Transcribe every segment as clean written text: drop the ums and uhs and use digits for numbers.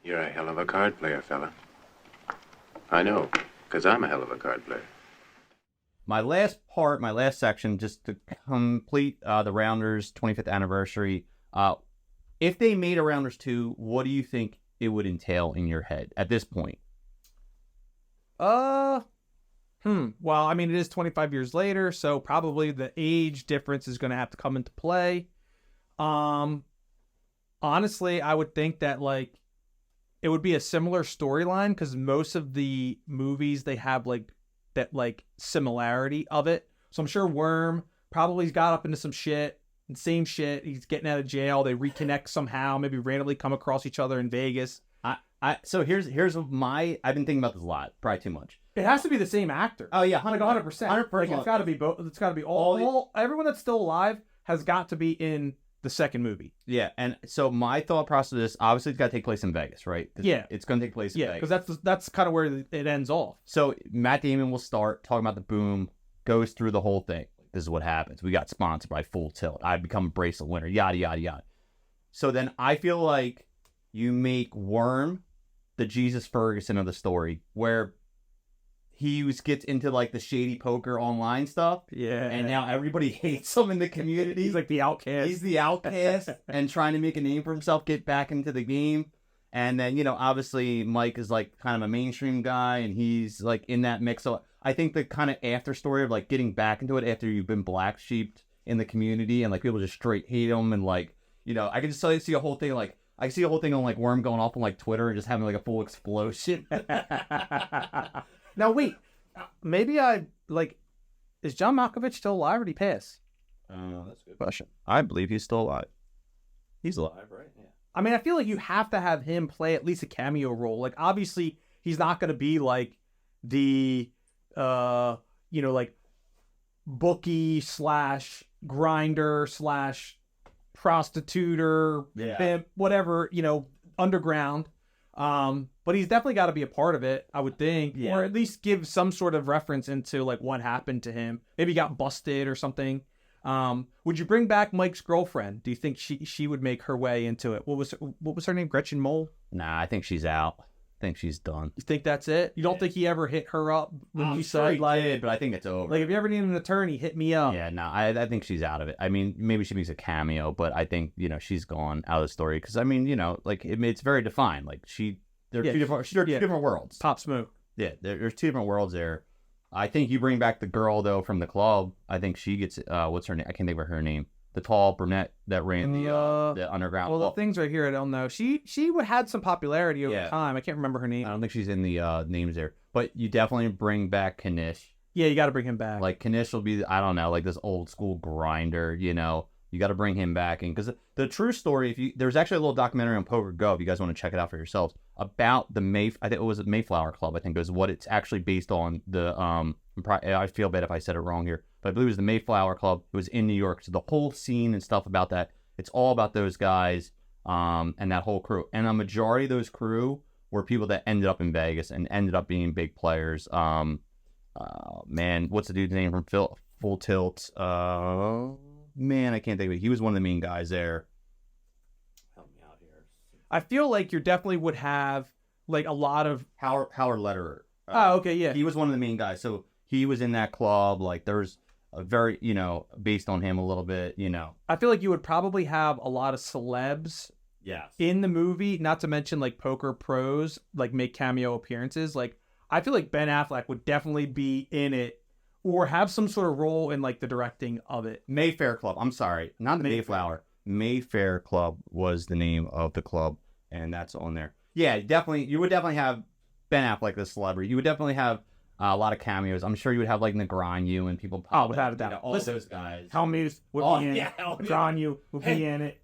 You're a hell of a card player, fella. I know, because I'm a hell of a card player. My last section, just to complete the Rounders 25th anniversary. If they made a Rounders 2, what do you think it would entail in your head at this point? Well, I mean, it is 25 years later, so probably the age difference is going to have to come into play. Honestly, I would think that, like, it would be a similar storyline because most of the movies, they have, like, that, like, similarity of it. So I'm sure Worm probably got up into some shit, and same shit. He's getting out of jail. They reconnect somehow, maybe randomly come across each other in Vegas. So here's my. I've been thinking about this a lot, probably too much. It has to be the same actor. Oh yeah, like 100%. 100%. Like, it's got to be both. It's got to be all. Everyone that's still alive has got to be in the second movie. Yeah, and so my thought process of this, obviously, it's got to take place in Vegas, right? Yeah, it's going to take place in Vegas. Yeah, because that's kind of where it ends off. So Matt Damon will start talking about the boom, goes through the whole thing. This is what happens. We got sponsored by Full Tilt. I become a bracelet winner. Yada yada yada. So then I feel like you make Worm the Jesus Ferguson of the story, where he gets into like the shady poker online stuff. Yeah. And now everybody hates him in the community. He's like the outcast. He's the outcast and trying to make a name for himself, get back into the game. And then, obviously Mike is like kind of a mainstream guy and he's like in that mix. So I think the kind of after story of like getting back into it after you've been black sheeped in the community and like people just straight hate him and like, I can just see a whole thing like, I see a whole thing on like Worm going off on like Twitter and just having like a full explosion. Now wait, maybe is John Malkovich still alive or did he pass? That's a good question. I believe he's still alive. He's alive, right? Yeah. I mean, I feel like you have to have him play at least a cameo role. Like, obviously, he's not going to be like the, like bookie / grinder / prostituter, pimp, whatever, underground. But he's definitely got to be a part of it, I would think, or at least give some sort of reference into like what happened to him. Maybe he got busted or something. Would you bring back Mike's girlfriend? Do you think she would make her way into it? What was her name? Gretchen Mol? Nah, I think she's out. I think she's done. You think that's it? You don't think he ever hit her up when you sure said he like, did, but I think it's over. Like, if you ever need an attorney, hit me up. Yeah, no, I think she's out of it. I mean, maybe she makes a cameo, but I think she's gone out of the story because I mean, like it's very defined. Like they're two different worlds. Pop Smoke. Yeah, there's two different worlds there. I think you bring back the girl though from the club. I think she gets what's her name? I can't think of her name. The tall brunette that ran the underground. Well, the things right here I don't know. She had some popularity over time. I can't remember her name. I don't think she's in the names there. But you definitely bring back Kanish. Yeah, you got to bring him back. Like Kanish will be, I don't know, like this old school grinder. You got to bring him back in because the true story. There's actually a little documentary on Poker Go if you guys want to check it out for yourselves about the I think it was Mayflower Club. I think it was what it's actually based on. I feel bad if I said it wrong here, but I believe it was the Mayflower Club. It was in New York, so the whole scene and stuff about that. It's all about those guys and that whole crew. And a majority of those crew were people that ended up in Vegas and ended up being big players. Man, what's the dude's name from Full Tilt? Man, I can't think of it. He was one of the main guys there. Help me out here. I feel like you definitely would have like a lot of Howard Lederer. Okay, yeah. He was one of the main guys. So he was in that club. Like there's a very, based on him a little bit, I feel like you would probably have a lot of celebs in the movie, not to mention like poker pros, like make cameo appearances. Like I feel like Ben Affleck would definitely be in it or have some sort of role in like the directing of it. Mayfair Club. I'm sorry. Not the Mayflower. Mayfair Club was the name of the club, and that's on there. Yeah, definitely. You would definitely have Ben Affleck, the celebrity. You would definitely have a lot of cameos. I'm sure you would have like Negreanu and people. Without a doubt. All those guys. Helmuth would be in it. Negreanu would be in it.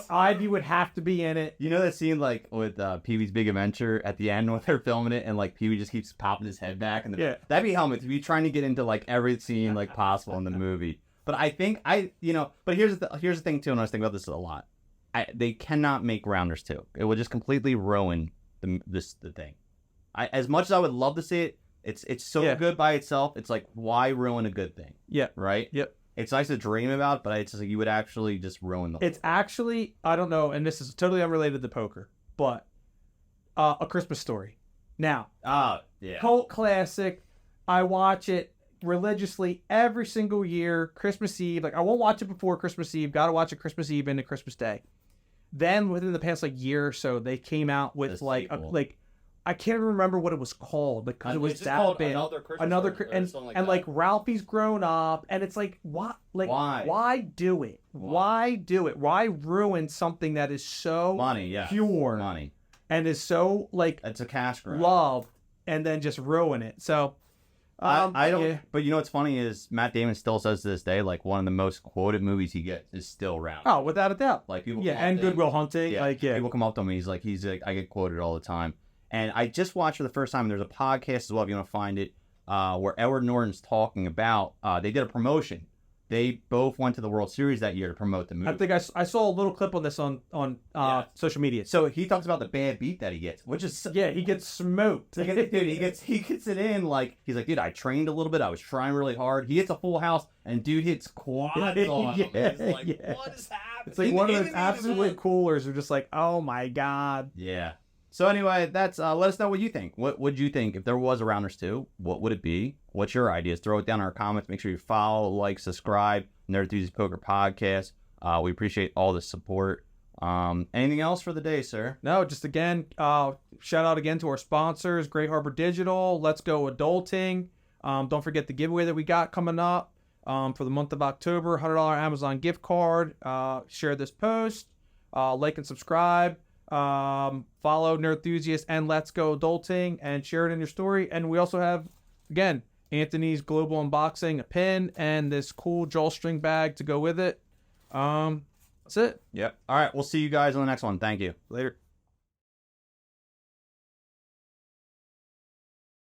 Ivy would have to be in it. You know that scene like with Pee-wee's Big Adventure at the end when they're filming it and like Pee-wee just keeps popping his head back and that'd be Helmuth. If you're trying to get into like every scene like possible in the movie. But I think but here's the thing too, and I was thinking about this a lot. They cannot make Rounders 2. It would just completely ruin the thing. As much as I would love to see it, it's so good by itself. It's like, why ruin a good thing? Yeah. Right? Yep. It's nice to dream about, but it's just like you would actually just ruin the whole It's actually, I don't know, and this is totally unrelated to poker, but A Christmas Story. Now, Yeah. cult classic. I watch it religiously every single year. Christmas Eve. Like I won't watch it before Christmas Eve. Got to watch it Christmas Eve and Christmas Day. Then within the past year or so, they came out with The like sequel. I can't even remember what it was called because it was It's that called big. Another Christmas or something like that. Ralphie's grown up, and it's like what? Like Why? Why do it? Why do it? Why ruin something that is so Money, yeah. pure Money. and is so like It's a cash grab. love, and then just ruin it? So. I don't. Yeah. But you know what's funny is Matt Damon still says to this day, like one of the most quoted movies he gets is still around. Oh, without a doubt. Like people. Yeah, come up and to him- Goodwill Hunting. Yeah, Like, yeah. people come up to him. He's like, I get quoted all the time. And I just watched for the first time. There's a podcast as well if you want to find it, where Edward Norton's talking about. They did a promotion. They both went to the World Series that year to promote the movie. I think I saw a little clip on this on Yeah. social media. So he talks about the bad beat that he gets, which is Yeah, he gets smoked. dude, he gets it in like he's like, dude, I trained a little bit, I was trying really hard. He hits a full house, and dude hits quads on him. Yeah, It's like, yeah. what is happening? It's like one of In those the absolute event. coolers are just like, oh my god. Yeah. So anyway, that's let us know what you think. What would you think if there was a Rounders 2? What would it be? What's your ideas? Throw it down in our comments. Make sure you follow, like, subscribe. Nerd Enthusiast Poker Podcast. We appreciate all the support. Anything else for the day, sir? No, just again, shout out again to our sponsors, Great Harbor Digital, Let's Go Adulting. Don't forget the giveaway that we got coming up for the month of October, $100 Amazon gift card. Share this post, like and subscribe. Follow Nerd Enthusiast and Let's Go Adulting and share it in your story. And we also have, again, Anthony's Global Unboxing, a pin, and this cool drawstring bag to go with it. That's it. Yep. All right. We'll see you guys on the next one. Thank you. Later.